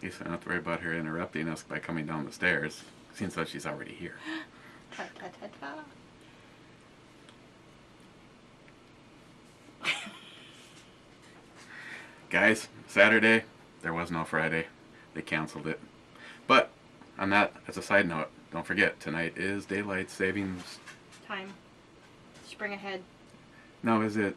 guess I don't have to worry about her interrupting us by coming down the stairs, since that she's already here. Ta ta ta ta. Guys, Saturday, there was no Friday. They canceled it. But, on that, as a side note, don't forget, tonight is Daylight Savings Time. Spring ahead. Now, is it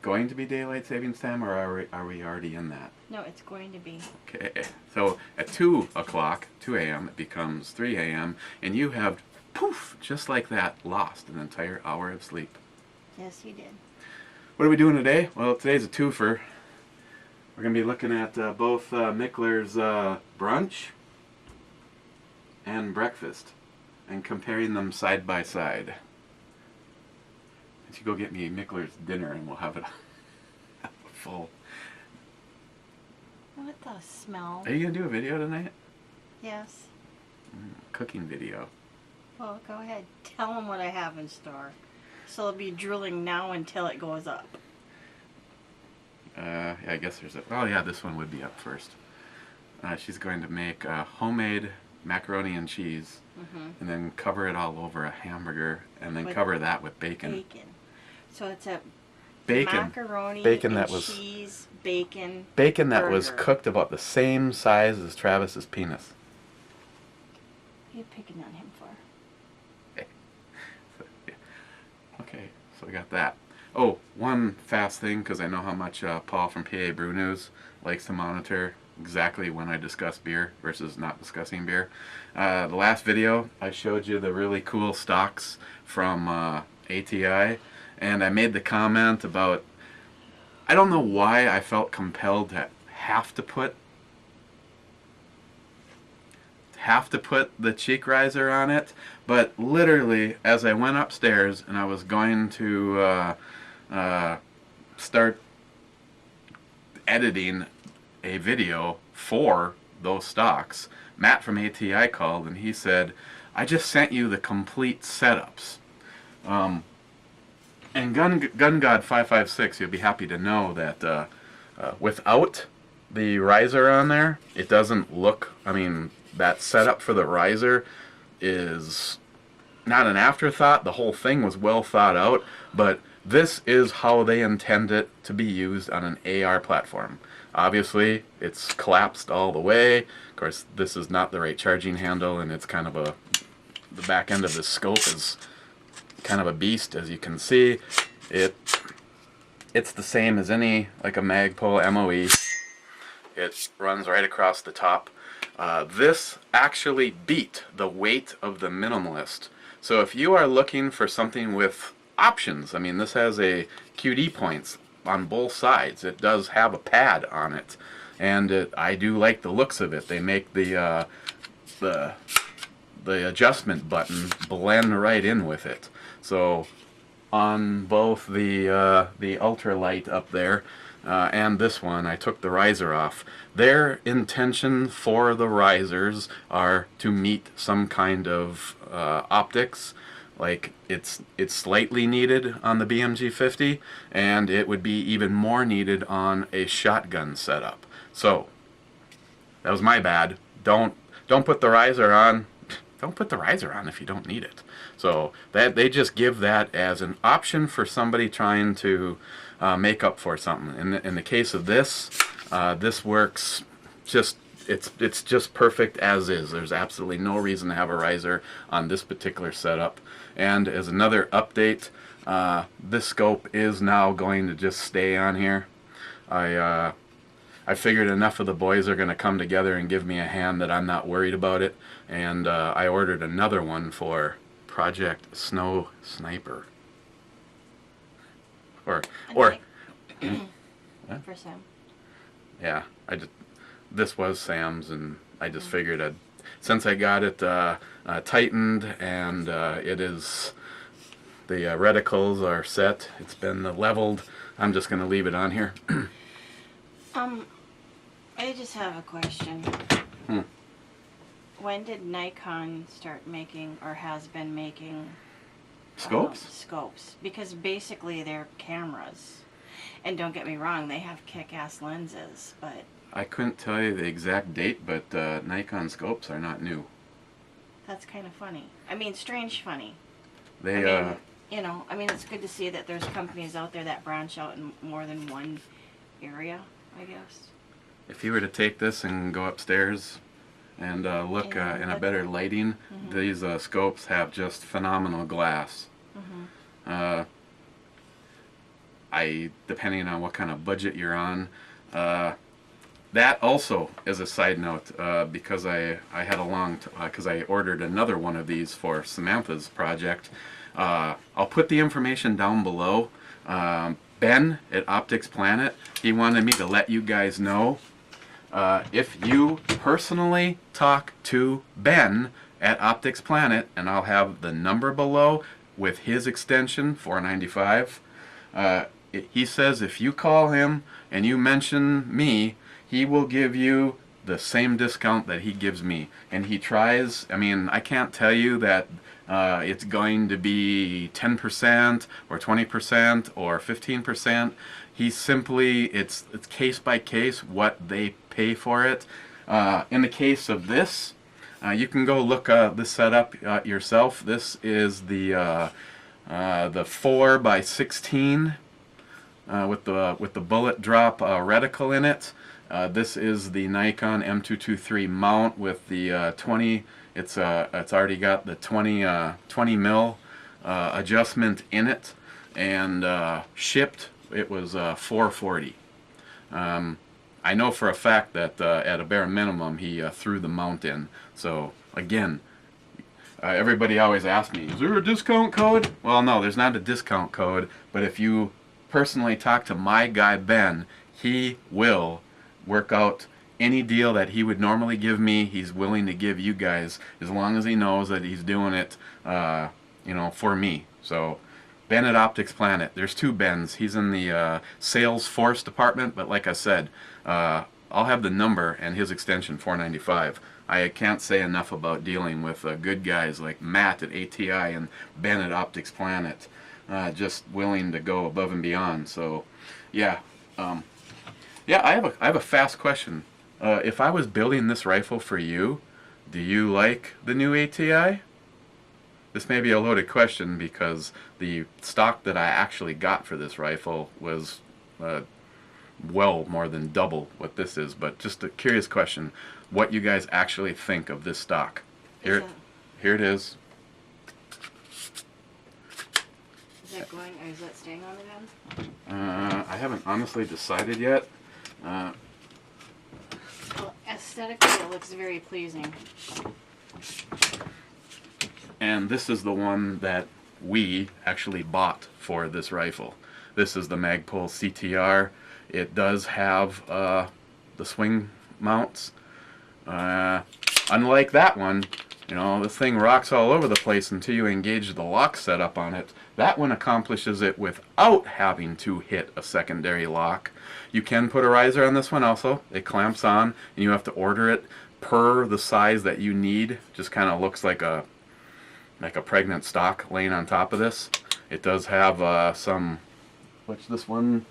going to be Daylight Savings Time, or are we already in that? No, it's going to be. Okay, so at 2 o'clock, 2 a.m., it becomes 3 a.m., and you have, poof, just like that, lost an entire hour of sleep. Yes, you did. What are we doing today? Well, today's a twofer. We're going to be looking at both Mikkeller's brunch and breakfast, and comparing them side by side. You go get me Mikkeller's dinner and we'll have it full. What the smell? Are you going to do a video tonight? Yes. Cooking video. Well, go ahead. Tell them what I have in store. So they'll be drooling now until it goes up. Yeah, I guess there's a... Oh yeah, this one would be up first. She's going to make homemade macaroni and cheese, and then cover it all over a hamburger, and then cover that with bacon. Bacon. So it's a bacon. macaroni Bacon and that was cheese, bacon. Bacon that burger. was cooked about the same size as Travis's penis. What are you picking on him for? Okay, so we got that. Oh, one fast thing, because I know how much Paul from BandEBrewReviews likes to monitor exactly when I discuss beer versus not discussing beer. The last video, I showed you the really cool stocks from ATI, and I made the comment about, I don't know why I felt compelled to have to put the cheek riser on it, but literally as I went upstairs and I was going to start editing a video for those stocks, Matt from ATI called and he said, I just sent you the complete setups. And Gun God 556, you'll be happy to know that without the riser on there, it doesn't look, I mean, that setup for the riser is not an afterthought. The whole thing was well thought out, but this is how they intend it to be used on an AR platform. Obviously, it's collapsed all the way. Of course, this is not the right charging handle, and it's kind of the back end of the scope is kind of a beast, as you can see. It's the same as any, like a Magpul MOE. It runs right across the top. This actually beat the weight of the Minimalist. So if you are looking for something with options, I mean, this has a QD points on both sides. It does have a pad on it, and I do like the looks of it. They make the adjustment button blend right in with it. So on both the ultralight up there and this one, I took the riser off. Their intention for the risers are to meet some kind of optics. Like it's slightly needed on the BMG 50, and it would be even more needed on a shotgun setup. So that was my bad. Don't put the riser on. Don't put the riser on if you don't need it. So that they just give that as an option for somebody trying to make up for something. In the case of this, this works just. It's just perfect as is. There's absolutely no reason to have a riser on this particular setup. And as another update, this scope is now going to just stay on here. I figured enough of the boys are going to come together and give me a hand that I'm not worried about it. And I ordered another one for Project Snow Sniper. Or for Sam. Yeah, this was Sam's, and I just figured since I got it tightened and it is, the reticles are set, it's been leveled, I'm just going to leave it on here. I just have a question. When did Nikon start making, or has been making, Scopes? Scopes? Because basically they're cameras. And don't get me wrong, they have kick-ass lenses, but I couldn't tell you the exact date, but Nikon scopes are not new. That's kind of funny. I mean, strange funny. They, I mean, you know, I mean, it's good to see that there's companies out there that branch out in more than one area, I guess. if you were to take this and go upstairs and look Yeah, in a but- better lighting, these scopes have just phenomenal glass. Depending on what kind of budget you're on, that also is a side note, because I had a long, because I ordered another one of these for Samantha's project. I'll put the information down below. Ben at Optics Planet, he wanted me to let you guys know, if you personally talk to Ben at Optics Planet, and I'll have the number below with his extension 495. He says if you call him and you mention me, he will give you the same discount that he gives me. And he tries, I mean, I can't tell you that it's going to be 10% or 20% or 15%. He simply, it's case by case what they pay for it. In the case of this, you can go look this setup yourself. This is the 4x16 with the bullet drop reticle in it. This is the Nikon M223 mount with the 20. It's already got the 20 mil adjustment in it, and shipped it was $440. I know for a fact that at a bare minimum he threw the mount in. So again, everybody always asks me, is there a discount code? Well, no, there's not a discount code, but if you personally talk to my guy Ben, he will work out any deal that he would normally give me. He's willing to give you guys, as long as he knows that he's doing it, for me. So Ben at Optics Planet, there's two Bens. He's in the sales force department, but like I said, I'll have the number and his extension 495. I can't say enough about dealing with good guys like Matt at ATI and Ben at Optics Planet, just willing to go above and beyond. So, yeah, I have a fast question. If I was building this rifle for you, do you like the new ATI? This may be a loaded question because the stock that I actually got for this rifle was well more than double what this is, but just a curious question, what you guys actually think of this stock. Here it is. Is that going, or is that staying on the gun? I haven't honestly decided yet. Well, aesthetically it looks very pleasing. And this is the one that we actually bought for this rifle. This is the Magpul CTR. It does have the swing mounts. Unlike that one, this thing rocks all over the place until you engage the lock setup on it. That one accomplishes it without having to hit a secondary lock. You can put a riser on this one also. It clamps on, and you have to order it per the size that you need. Just kind of looks like a pregnant stock laying on top of this. It does have some, which this one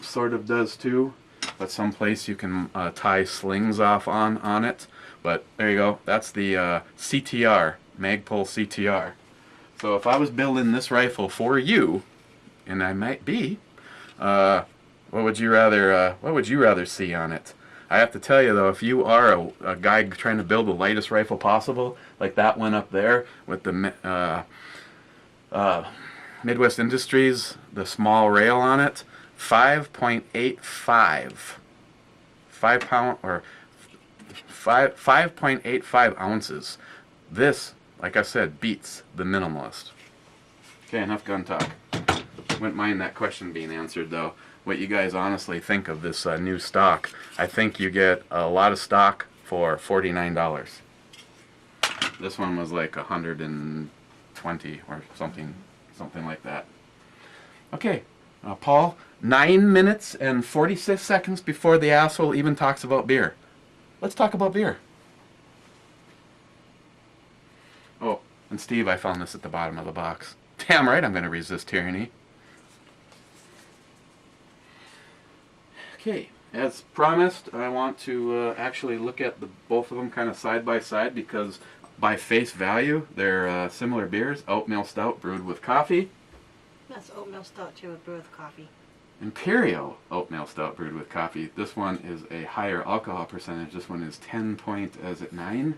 sort of does too, but someplace you can tie slings off on it. But there you go. That's the CTR, Magpul CTR. So if I was building this rifle for you, and I might be, what would you rather see on it? I have to tell you though, if you are a guy trying to build the lightest rifle possible, like that one up there with the Midwest Industries, the small rail on it, 5.85, 5 pound or 5.85 ounces. This, like I said, beats the Minimalist. Okay, enough gun talk. Wouldn't mind that question being answered though. What you guys honestly think of this new stock. I think you get a lot of stock for $49. This one was like 120 or something like that. Okay, Paul, 9 minutes and 46 seconds before the asshole even talks about beer. Let's talk about beer. Oh, and Steve, I found this at the bottom of the box. Damn right I'm going to resist tyranny. Okay, As promised, I want to actually look at both of them kind of side by side because by face value, they're similar beers. Oatmeal Stout brewed with coffee. That's oatmeal stout too, with brewed with coffee. Imperial Oatmeal Stout brewed with coffee. This one is a higher alcohol percentage. This one is 10.9?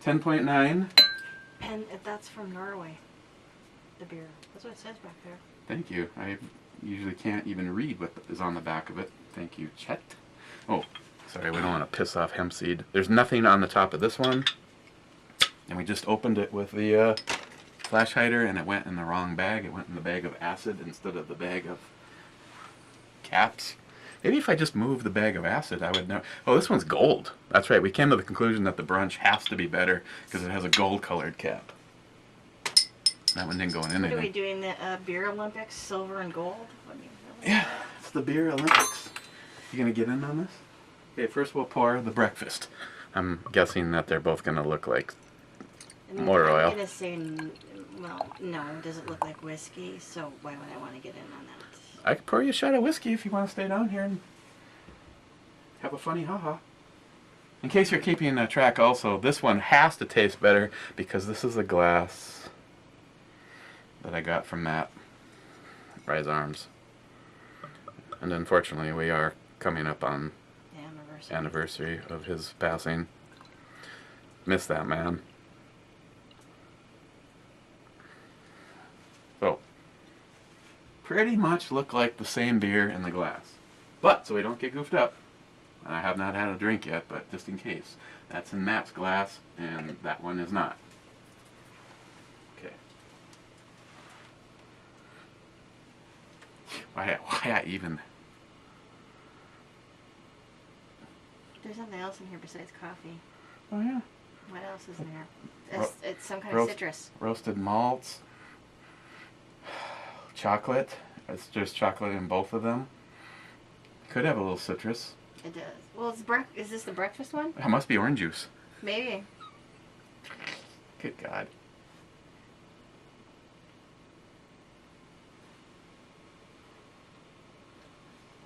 10.9. And that's from Norway, the beer. That's what it says back there. Thank you. I usually can't even read what is on the back of it. Thank you, Chet. Oh, sorry, we don't want to piss off Hempseed. There's nothing on the top of this one. And we just opened it with the flash hider and it went in the wrong bag. It went in the bag of acid instead of the bag of caps. Maybe if I just moved the bag of acid, I would know. Oh, this one's gold. That's right. We came to the conclusion that the Brunch has to be better because it has a gold-colored cap. That one didn't go in anything. What are we doing, the beer Olympics, silver and gold? What do you really Yeah, it's the beer Olympics. You gonna get in on this? Okay, first we'll pour the breakfast. I'm guessing that they're both gonna look like motor oil. I'm gonna say, well, no. Does it look like whiskey? So why would I want to get in on that? I could pour you a shot of whiskey if you want to stay down here and have a funny ha-ha. In case you're keeping track also, this one has to taste better because this is a glass that I got from Matt, Rise Arms. And unfortunately, we are coming up on The anniversary of his passing. Miss that man. So, pretty much look like the same beer in the glass. But, so we don't get goofed up, I have not had a drink yet, but just in case. That's in Matt's glass, and that one is not. Okay. Why I even... There's nothing else in here besides coffee. Oh yeah. What else is in here? It's some kind of citrus. Roasted malts. Chocolate. There's chocolate in both of them. Could have a little citrus. It does. Well, is this the breakfast one? It must be orange juice. Maybe. Good God.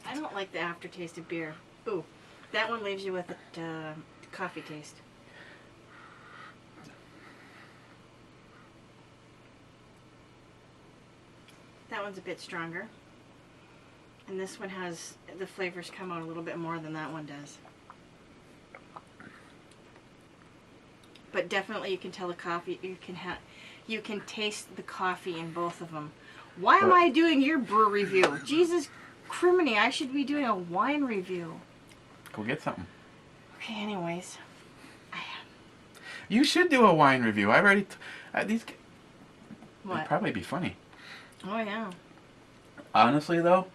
I don't like the aftertaste of beer. Ooh, that one leaves you with a coffee taste. That one's a bit stronger. And this one has, the flavors come out a little bit more than that one does. But definitely you can tell the coffee, you can taste the coffee in both of them. Why am I doing your brew review? Jesus criminy, I should be doing a wine review. Go get something. Okay, anyways. You should do a wine review. I've already... these... What? It'd probably be funny. Oh, yeah. Honestly, though,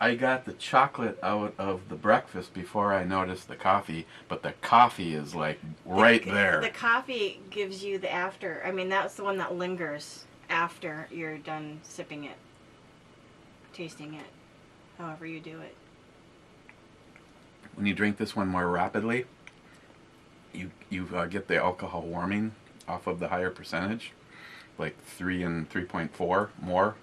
I got the chocolate out of the breakfast before I noticed the coffee, but the coffee is like right there. The coffee gives you the after. I mean, that's the one that lingers after you're done sipping it, tasting it, however you do it. When you drink this one more rapidly, you get the alcohol warming off of the higher percentage, like 3 and 3.4 more.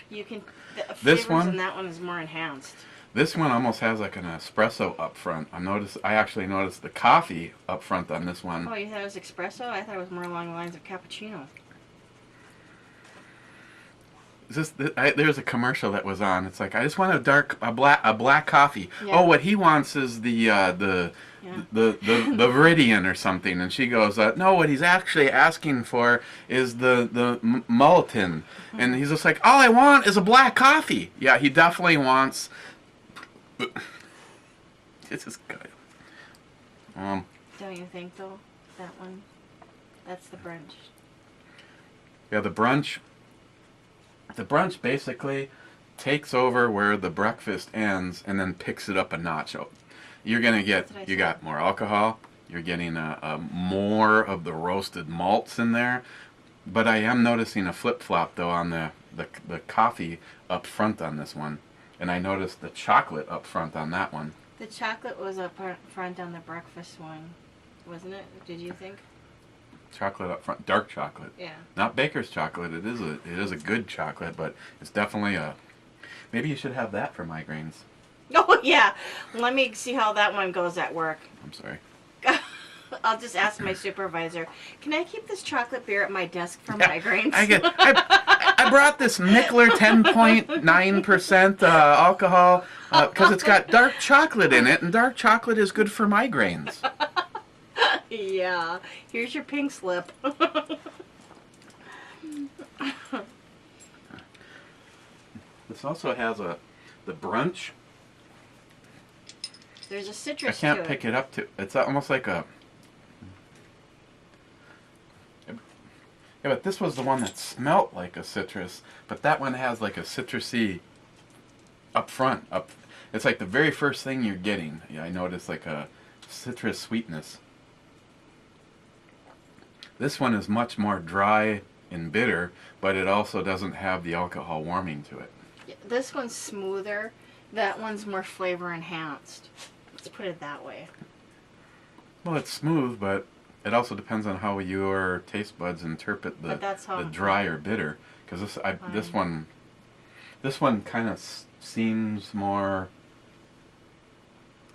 You can. The This flavors one, in that one is more enhanced. This one almost has like an espresso up front. I actually noticed the coffee up front on this one. Oh, you thought it was espresso? I thought it was more along the lines of cappuccino. There's a commercial that was on. It's like, I just want a black coffee. Yeah. Oh, what he wants is the Viridian or something. And she goes, no, what he's actually asking for is the Mulliton. Mm-hmm. And he's just like, all I want is a black coffee. Yeah, he definitely wants. It's just good. Don't you think though? That one, that's the brunch. Yeah, the brunch. The brunch basically takes over where the breakfast ends and then picks it up a notch. You're gonna get, you got more alcohol. You're getting more of the roasted malts in there. But I am noticing a flip-flop though on the coffee up front on this one, and I noticed the chocolate up front on that one. The chocolate was up front on the breakfast one, wasn't it? Did you think? Chocolate up front, dark chocolate. Yeah. Not baker's chocolate. It is a good chocolate, but it's definitely Maybe you should have that for migraines. Oh, yeah. Let me see how that one goes at work. I'm sorry. I'll just ask my supervisor, can I keep this chocolate beer at my desk for migraines? I brought this Mikkeller 10.9% alcohol because it's got dark chocolate in it, and dark chocolate is good for migraines. Yeah. Here's your pink slip. This also has the Brunch. There's a citrus I can't to pick it up to. It's almost like a. Yeah, but this was the one that smelt like a citrus, but that one has like a citrusy up front. It's like the very first thing you're getting. Yeah, I noticed like a citrus sweetness. This one is much more dry and bitter, but it also doesn't have the alcohol warming to it. This one's smoother. That one's more flavor enhanced. Let's put it that way. Well, it's smooth, but it also depends on how your taste buds interpret the dry or bitter. Because this one kind of seems more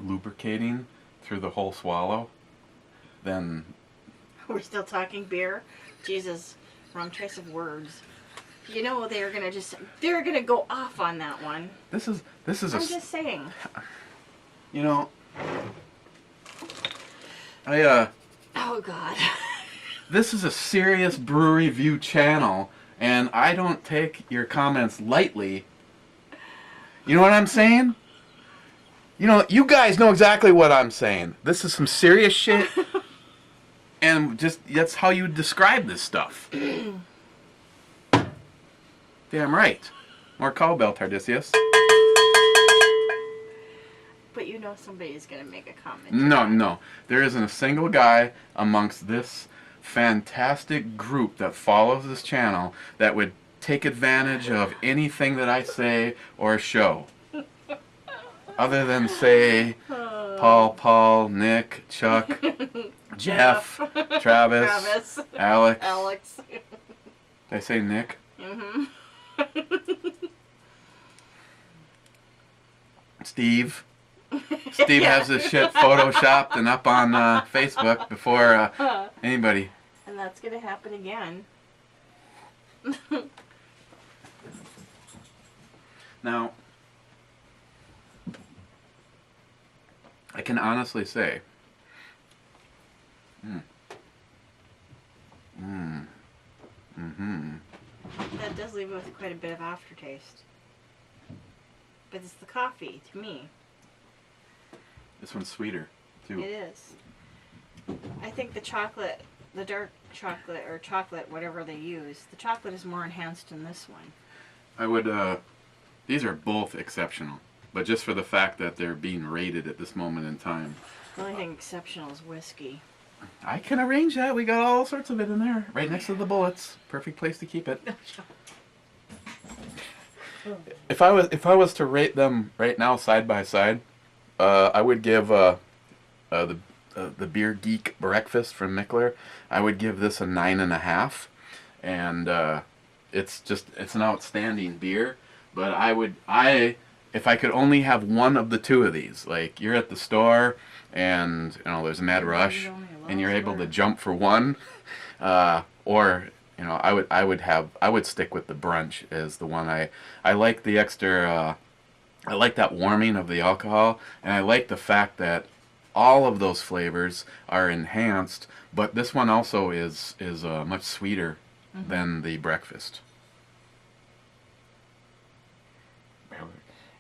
lubricating through the whole swallow than. We're still talking beer? Jesus, wrong choice of words. You know they're gonna go off on that one. This is I'm just saying. You know, Oh God. This is a serious brew review channel, and I don't take your comments lightly. You know what I'm saying? You know, you guys know exactly what I'm saying. This is some serious shit, and just that's how you describe this stuff. Damn right. More cowbell, Tardisius. But you know somebody's gonna make a comment. No. There isn't a single guy amongst this fantastic group that follows this channel that would take advantage of anything that I say or show. Other than, say, Paul, Nick, Chuck, Jeff, Travis, Alex. Did I say Nick? Mm-hmm. Steve has this shit photoshopped and up on Facebook before anybody. And that's gonna happen again. Now, I can honestly say, That does leave it with quite a bit of aftertaste. But it's the coffee, to me. this one's sweeter, too. It is. I think the chocolate, the dark chocolate, or chocolate, whatever they use, the chocolate is more enhanced in this one. I would, these are both exceptional, but just for the fact that they're being rated at this moment in time. The only thing exceptional is whiskey. I can arrange that. We got all sorts of it in there, right next to the bullets. Perfect place to keep it. If I was to rate them right now side by side, I would give the Beer Geek Breakfast from Mikkeller. I would give this a 9.5, and it's an outstanding beer. But if I could only have one of the two of these, like you're at the store and there's a mad rush and you're able to jump for one, or I would stick with the Brunch as the one. I like the extra. I like that warming of the alcohol, and I like the fact that all of those flavors are enhanced. But this one also is much sweeter than the breakfast.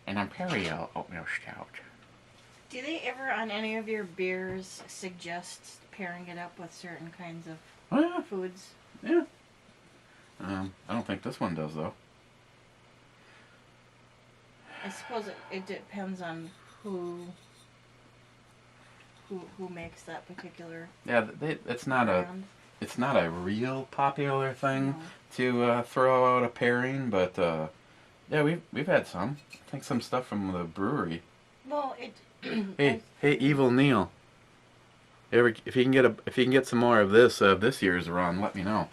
An Imperial oatmeal stout. Do they ever, on any of your beers, suggest pairing it up with certain kinds of foods? Yeah. I don't think this one does, though. I suppose it depends on who makes that particular. Yeah, it's not brand. It's not a real popular thing to throw out a pairing, but yeah, we've had some. I think some stuff from the brewery. Well, Hey, Evil Neil. If you can get some more of this year's run, let me know.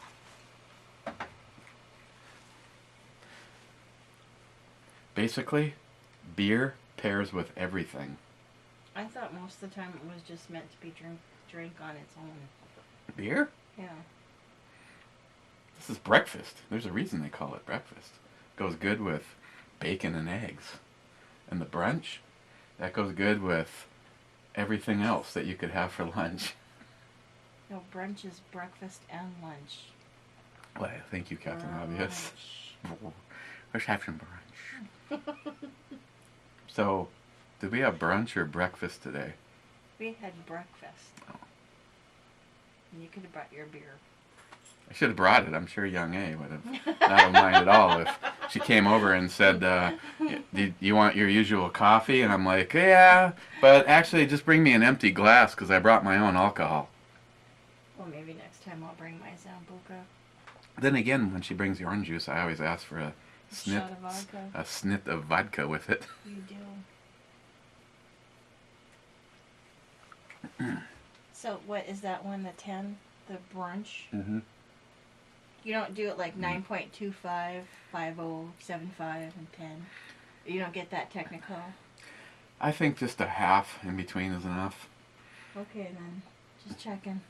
Basically, beer pairs with everything. I thought most of the time it was just meant to be drink on its own. Beer? Yeah. This is breakfast. There's a reason they call it breakfast. Goes good with bacon and eggs. And the brunch, that goes good with everything else that you could have for lunch. No, brunch is breakfast and lunch. Well, thank you, Captain Obvious. Let's have some brunch. So, did we have brunch or breakfast today? We had breakfast. Oh. And you could have brought your beer. I should have brought it. I'm sure young A would have not have minded at all if she came over and said, do you want your usual coffee? And I'm like, yeah, but actually just bring me an empty glass because I brought my own alcohol. Well, maybe next time I'll bring my Zambuca. Then again, when she brings the orange juice, I always ask for a Shot of vodka. snit of vodka with it. You do. So what is that one, the 10? The brunch? Mm-hmm. You don't do it like 9.25, 50, 75, and 10? You don't get that technical? I think just a half in between is enough. Okay then. Just checking.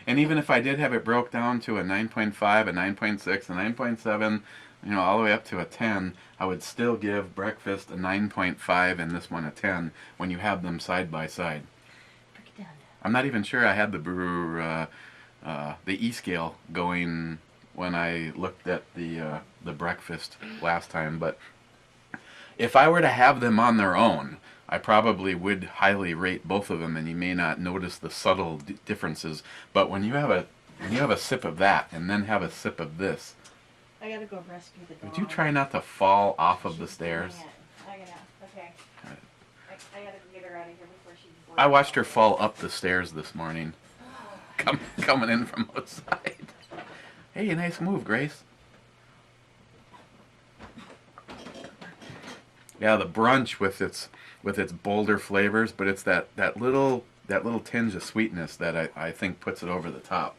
And even if I did have it broke down to a 9.5, a 9.6, a 9.7, all the way up to a 10, I would still give breakfast a 9.5 and this one a 10 when you have them side by side. Break it down. I'm not even sure I had the e-scale going when I looked at the breakfast last time, but if I were to have them on their own, I probably would highly rate both of them, and you may not notice the subtle differences. But when you have a sip of that and then have a sip of this, I gotta go rescue the dog. would you try not to fall off of the She's stairs? doing it. I gotta. Okay. I gotta get her out of here before she. I watched her fall up the stairs this morning, coming in from outside. Hey, nice move, Grace. Yeah, the brunch with its bolder flavors, but it's that little tinge of sweetness that I think puts it over the top.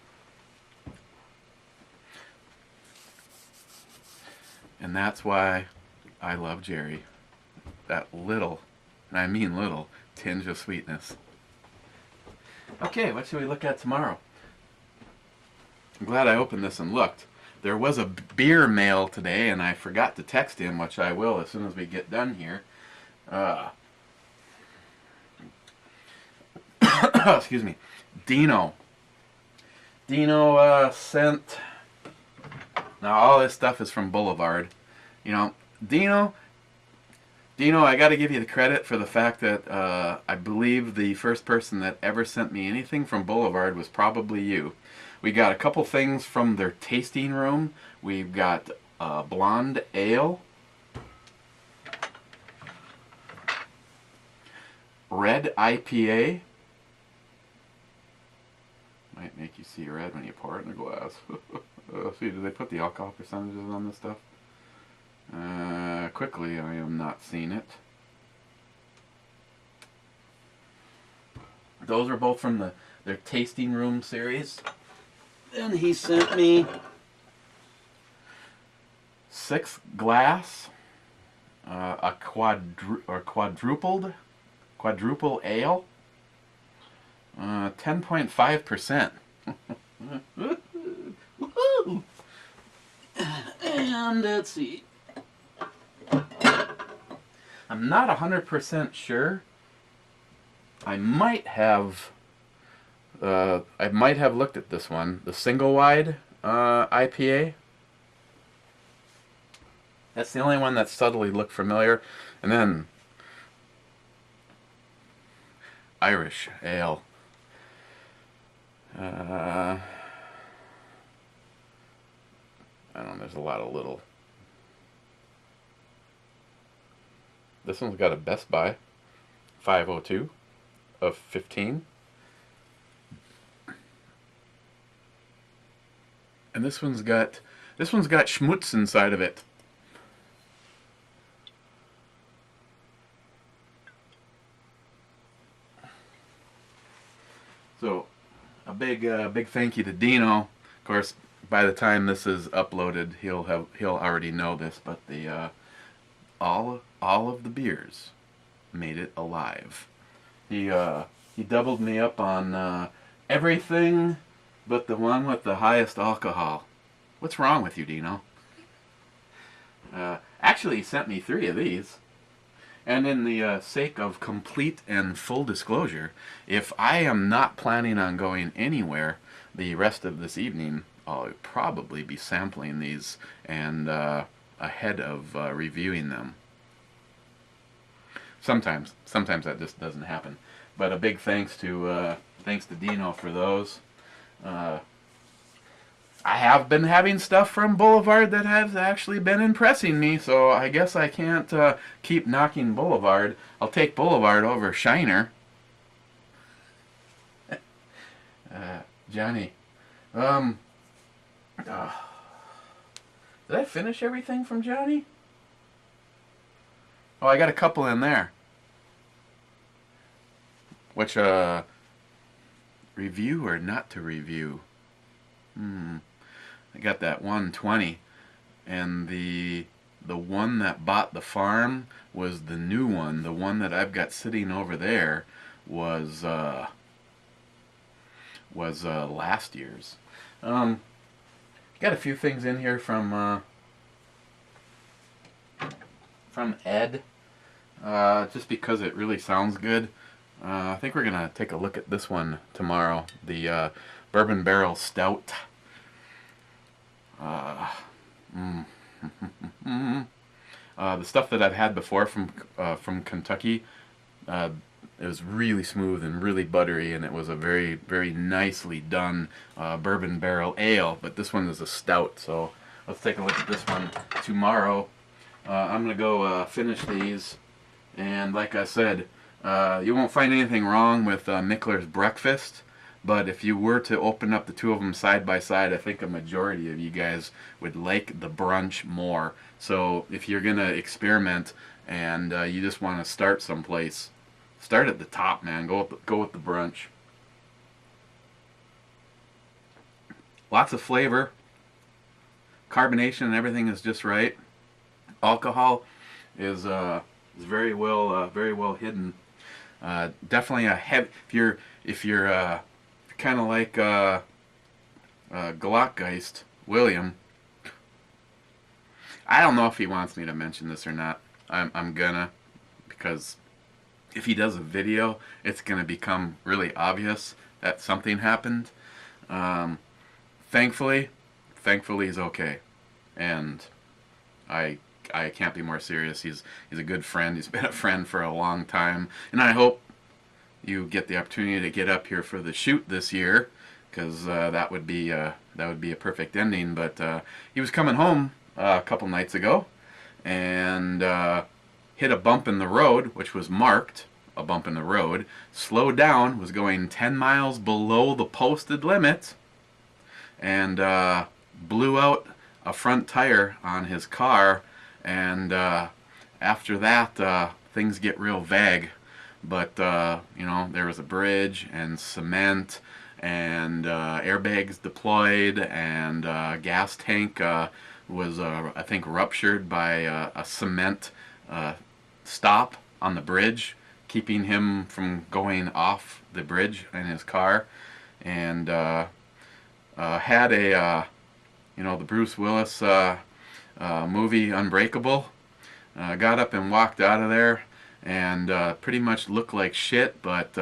And that's why I love Jerry. That little, and I mean little, tinge of sweetness. Okay, what should we look at tomorrow? I'm glad I opened this and looked. There was a beer mail today, and I forgot to text him, which I will as soon as we get done here. Excuse me. Dino sent... Now, all this stuff is from Boulevard. Dino, I got to give you the credit for the fact that I believe the first person that ever sent me anything from Boulevard was probably you. We got a couple things from their tasting room. We've got blonde ale, red IPA. Might make you see red when you pour it in a glass. See, do they put the alcohol percentages on this stuff? Quickly, I am not seeing it. Those are both from their tasting room series. Then he sent me 6 glass, a quadruple ale, 10.5%. And let's see. I'm not 100% sure. I might have looked at this one, the single wide IPA. That's the only one that subtly looked familiar. And then Irish ale. I don't know, there's a lot of little. This one's got a Best Buy 502 of 15. And this one's got schmutz inside of it. So a big thank you to Dino. Of course, by the time this is uploaded, he'll already know this, but the all of the beers made it alive. He doubled me up on everything but the one with the highest alcohol. What's wrong with you, Dino? Actually, he sent me 3 of these. And in the sake of complete and full disclosure, if I am not planning on going anywhere the rest of this evening, I'll probably be sampling these and ahead of reviewing them. Sometimes that just doesn't happen. But a big thanks to Dino for those. I have been having stuff from Boulevard that has actually been impressing me, so I guess I can't keep knocking Boulevard. I'll take Boulevard over Shiner. Johnnie. Did I finish everything from Johnnie? Oh, I got a couple in there. Which, review or not to review? I got that 120, and the one that bought the farm was the new one. The one that I've got sitting over there was last year's. Got a few things in here from Ed, just because it really sounds good. I think we're gonna take a look at this one tomorrow. The Bourbon Barrel Stout. The stuff that I've had before from Kentucky, it was really smooth and really buttery, and it was a very, very nicely done bourbon barrel ale. But this one is a stout, so let's take a look at this one tomorrow. I'm gonna go finish these, and like I said, you won't find anything wrong with Mikkeller's Breakfast. But if you were to open up the 2 of them side by side, I think a majority of you guys would like the Brunch more. So if you're going to experiment and you just want to start someplace, start at the top, man. Go with the Brunch. Lots of flavor. Carbonation and everything is just right. Alcohol is very well hidden. Definitely a heavy. If you're kind of like Glockgeist William. I don't know if he wants me to mention this or not. I'm gonna, because if he does a video, it's gonna become really obvious that something happened. Thankfully he's okay, and I can't be more serious. He's a good friend. He's been a friend for a long time, and I hope you get the opportunity to get up here for the shoot this year, because that would be a perfect ending. But he was coming home a couple nights ago and hit a bump in the road, which was marked a bump in the road. Slowed down, was going 10 miles below the posted limit, and blew out a front tire on his car. And after that, things get real vague. But, there was a bridge and cement and airbags deployed, and gas tank was, I think, ruptured by a cement stop on the bridge, keeping him from going off the bridge in his car. And had the Bruce Willis movie Unbreakable. Got up and walked out of there, and pretty much looked like shit, but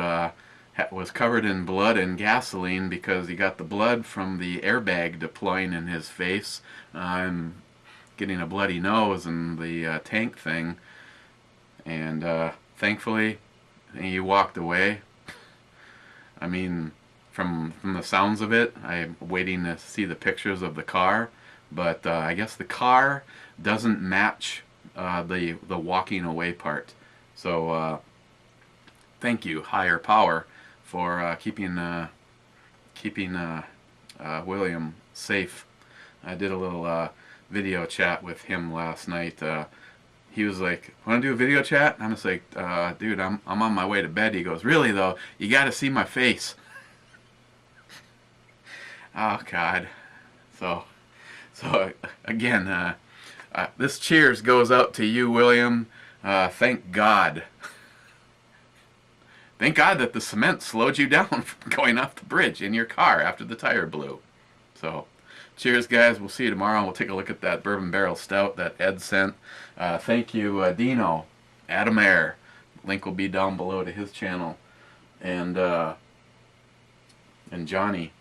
was covered in blood and gasoline because he got the blood from the airbag deploying in his face, and getting a bloody nose and the tank thing. And thankfully, he walked away. I mean, from the sounds of it, I'm waiting to see the pictures of the car, but I guess the car doesn't match the walking away part. So thank you, higher power, for keeping William safe. I did a little video chat with him last night. He was like, "Want to do a video chat?" I'm just like, "Dude, I'm on my way to bed." He goes, "Really though? You got to see my face." Oh God, So again, this cheers goes out to you, William. Thank God. Thank God that the cement slowed you down from going off the bridge in your car after the tire blew. So, cheers, guys. We'll see you tomorrow. We'll take a look at that bourbon barrel stout that Ed sent. Thank you, Dino, Adam Air. Link will be down below to his channel, and Johnny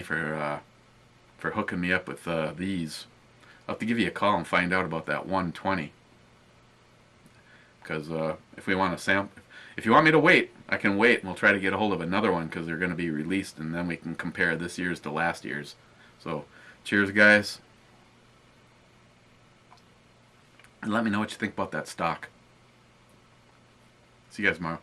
for hooking me up with these. I'll have to give you a call and find out about that 120. Because if we want to sample, if you want me to wait, I can wait, and we'll try to get a hold of another one because they're going to be released, and then we can compare this year's to last year's. So, cheers, guys. And let me know what you think about that stock. See you guys tomorrow.